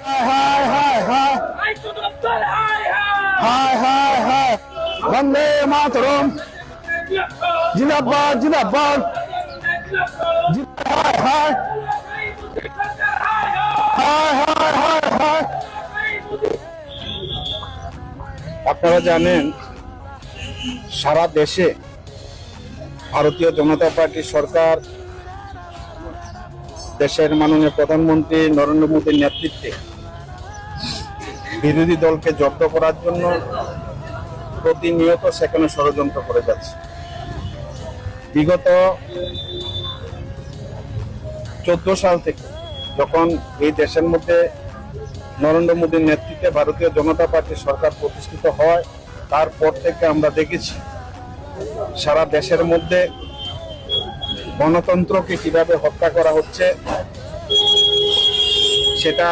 হায় হায় হায় হায় হায় হায় বন্দে মাতরম জিন্দাবাদ জিন্দাবাদ হায় হায় হায় হায় হায় হায়। আপনারা জানেন সারা দেশে ভারতীয় জনতা পার্টি সরকার দেশের মাননীয় প্রধানমন্ত্রী নরেন্দ্র মোদীর নেতৃত্বে বিরোধী দলকে জব্দ করার জন্য প্রতিনিয়ত সেখানে ষড়যন্ত্র করে যাচ্ছে। বিগত 14 সাল থেকে যখন এই দেশের মধ্যে নরেন্দ্র মোদীর নেতৃত্বে ভারতীয় জনতা পার্টি সরকার প্রতিষ্ঠিত হয়, তারপর থেকে আমরা দেখেছি সারা দেশের মধ্যে গণতন্ত্রকে কিভাবে হত্যা করা হচ্ছে, সেটা